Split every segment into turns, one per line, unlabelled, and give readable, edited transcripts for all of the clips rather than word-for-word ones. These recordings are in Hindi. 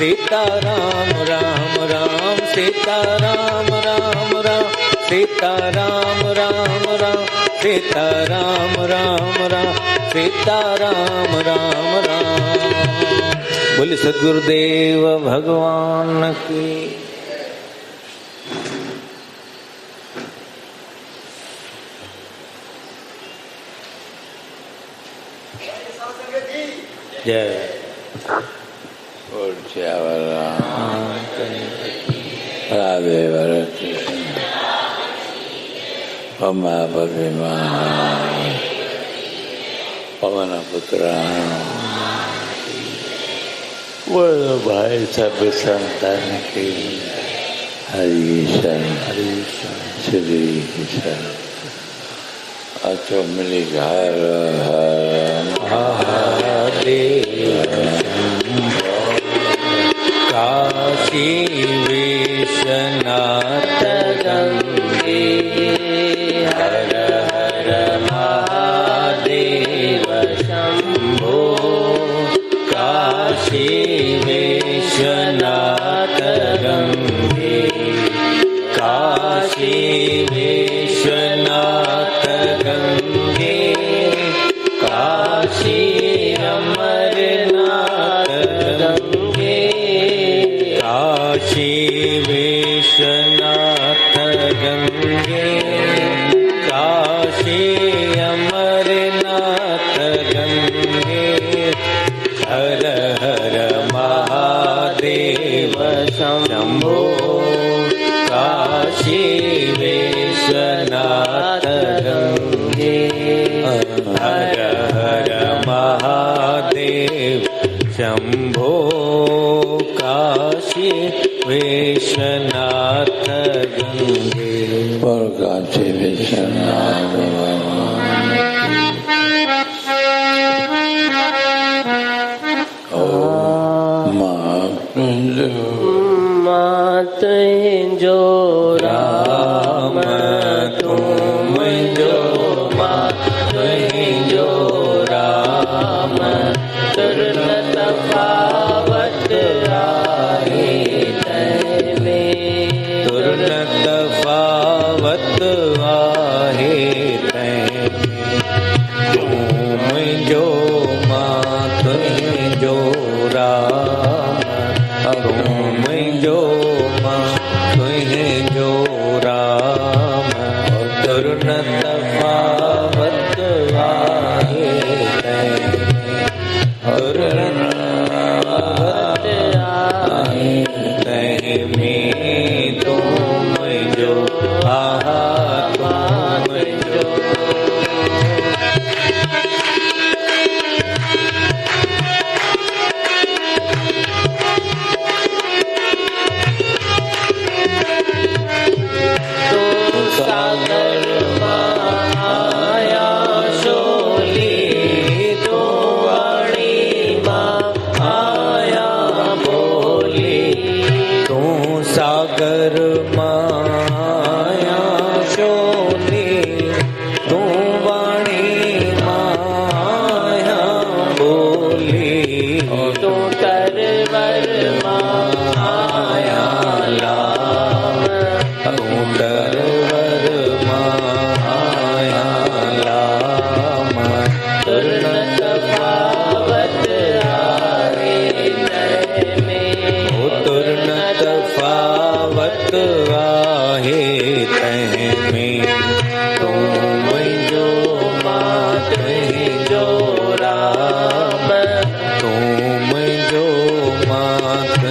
सीताराम राम राम सीताराम राम राम सीताराम राम राम सीताराम राम राम सीताराम राम राम। बोले सद्गुरुदेव भगवान की। जय
राधे भरती उमापति पवन पुत्र बोलो भाई सब संतान की हरि श्री कृष्ण। अचो मिली घर
महादेव काशी विश्वनाथ गंगे हर हर महादेव शंभो काशी विश्वनाथ गंगे काशी विश्वनाथ गंगे काशी अमरनाथ गंगे काशी विश्वनाथ गंगे काशी अमरनाथ गंगे हर हर महादेव शंभो काशी विश्वनाथ गंगे हर हर महादेव शंभो काशी विश्वनाथ गंगे
और काशी विश्वनाथ
मात जो राम तुम जो मात जो राम तुरंत पावत आए तैवे तुरंत पावत आए तैवे तुम जो मात जो राम तुम जो माँ तुम जो राम तुरंत पावत आए तुरंत पावत आए में तुम जो आहा तुम जो सागर माया शोली तो वाणी माया बोली तू सागर माया शोली तू वाणी माया बोली तू तरवर माया लाम तू तरवर माया लाम तुरंत पावत आए में तुरंत पावत आए में तुम जो मात जो राम तुम जो मात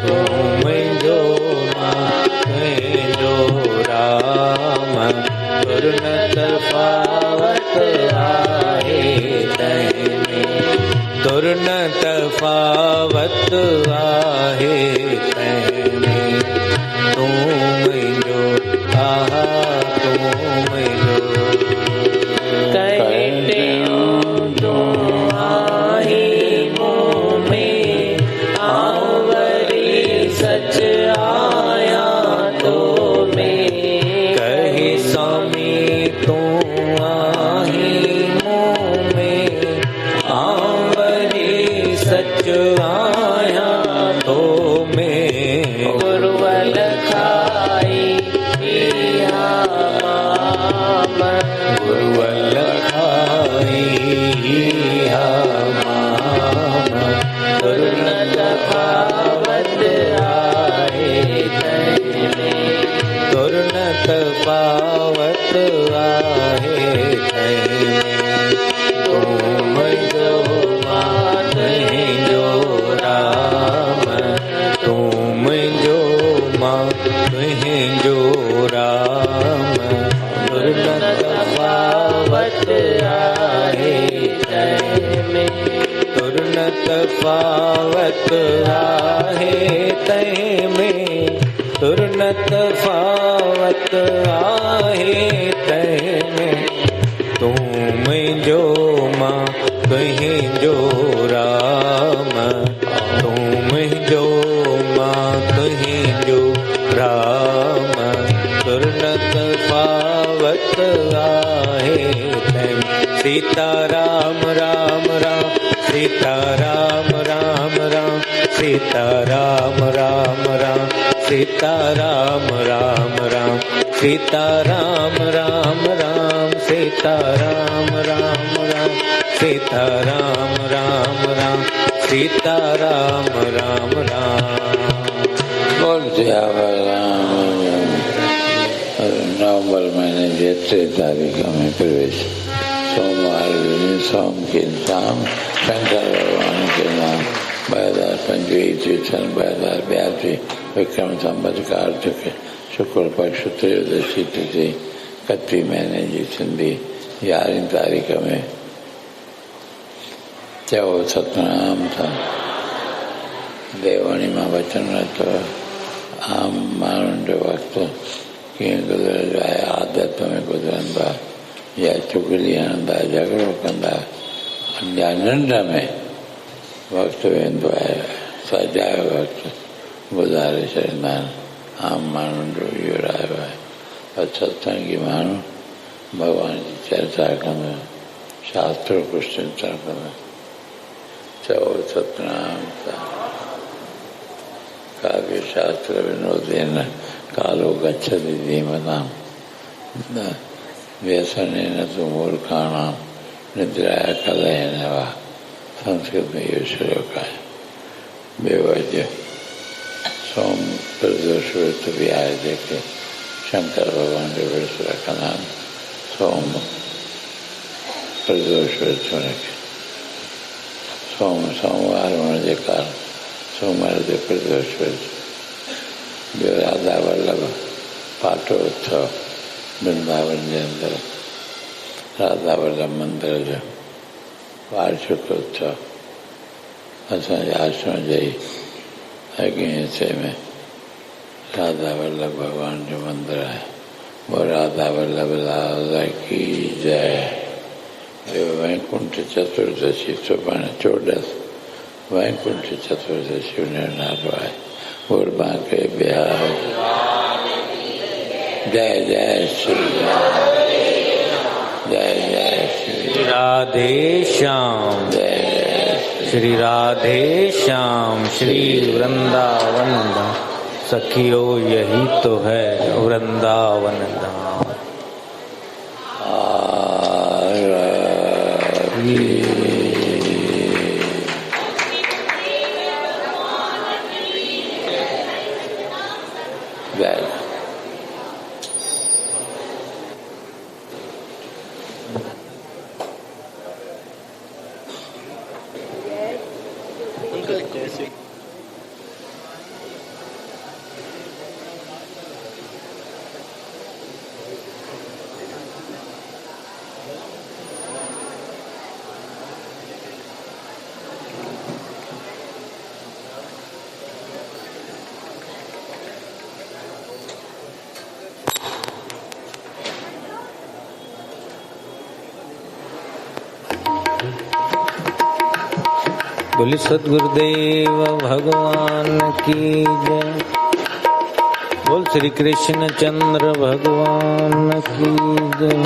तुम जो जो राम तुरन तफावत आहे तैमें तुरन तफावत आहे तैमें तुम जो आहा तुम जो कहते तुम आही मुँह में आवरी सच आया तो में कहे स्वामी तुम आही मुँह में आवरी सच आया तो में गुरुवल खाई पिया माम गुरुवल खाई माम तुरन तफावत आए तैमें तुरन तफावत आए तैमें तुम जो मात जो राम तुम जो मात जो राम तुरन तफावत आए तैमें तुरन तफावत आहे तैमें तुरन तफावत आहे तैमें तुम जो माँ कहीं जो राम तुम जो माँ कहीं जो राम तुरन तफावत आहे तैमें सीता राम राम राम सीता राम राम राम सीता राम राम राम सीता राम राम राम सीता राम राम राम सीता राम राम राम सीता राम राम राम सीता राम राम राम
बोल सियावर राम। नवंबर महीने की 3 तारीख में प्रवेश सोमवार सोम के शाम शंकर भगवान के नाम 2025 विक्रम संवत कार्तिक शुक्ल पक्ष त्रयोदशी तिथि 31 महीने जी सिंधी 11 तारीख में चयो सतनाम था देवणी में वचन तो आम माण्हुनि जो वक़्तु कीअं गुज़रंदो आहे आदत में गुज़रंदो आहे या चुगली हणंदा झगड़ो कंदा या निंड में वक़्तु वेंदो आहे सजायो वक़्तु गुज़ारे छॾींदा आहिनि आम माण्हुनि जो इहो रायो आहे पर सत्संगी माण्हू भॻवान जी चर्चा कंदो शास्त्र कुझु चिंतन कंदो चओ सतनाम काव्य शास्त्र विनोदेन कालो गच्छति धीमतां व्यसनेन तु मूर्खाणां निद्राया कलहेन वा संस्कृत में इहो श्लोक आहे ॿियो अॼु सोम प्रदोष विर्त बि आहे जेके शंकर भॻवान जो विर्त रखंदा आहिनि सोम प्रदोष विर्त रखे सोमवार होने के कारण सोमवार जो प्रदोष विर्त ॿियो राधा वल्लभ पाठोत्सव वृंदावन जे अंदरि राधा वल्लभ मंदिर जो वार्षिक उत्सव असांजे आश्रम जे अॻे हिसे में राधा वल्लभ भगवान जो मंदिर आहे वो राधा वल्लभ लाल की जय। वैकुंठ चतुर्दशी सुभाणे 14 वैकुंठ चतुर्दशी उनजो नालो आहे उर्मा के बिहार जय जय श्री जय जय श्री
राधे श्याम
जय
श्री राधे श्याम श्री वृंदावन धाम सखियो यही तो है वृंदावन धाम।
जय
बोले सद्गुरुदेव भगवान की जय। बोल श्री कृष्ण चंद्र भगवान की जय।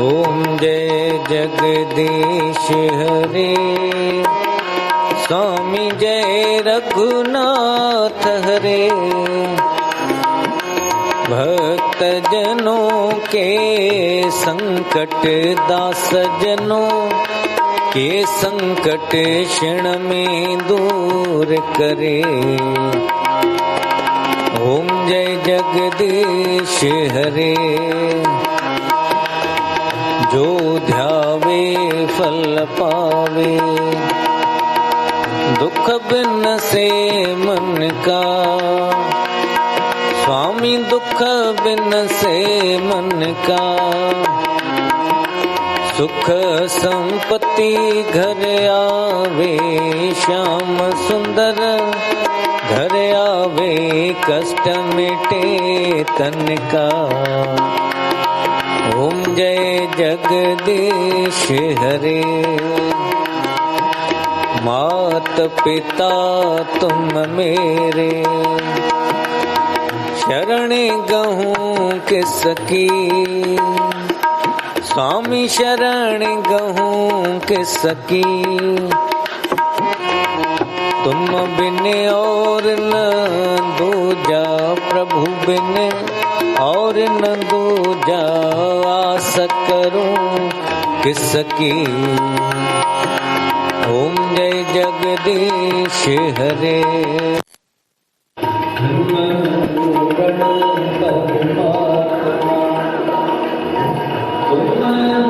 ओम जय जगदीश हरे, स्वामी जय रघुनाथ हरे। भक्त जनों के संकट दास जनों के संकट क्षण में दूर करे। ओम जय जगदीश हरे, जो ध्यावे फल पावे, दुख बिन से मन का। स्वामी दुख बिन से मन का, सुख संपत्ति घर आवे। श्याम सुंदर घर आवे, कष्ट मिटे तन का। ओम जय जगदीश हरे। मात पिता तुम मेरे, शरण गहूँ किसकी। स्वामी शरण गहूँ किसकी, तुम बिन और न दूजा। प्रभु बिन और न दूजा, आस करूं किसकी। ओम जय जगदीश हरे। तुम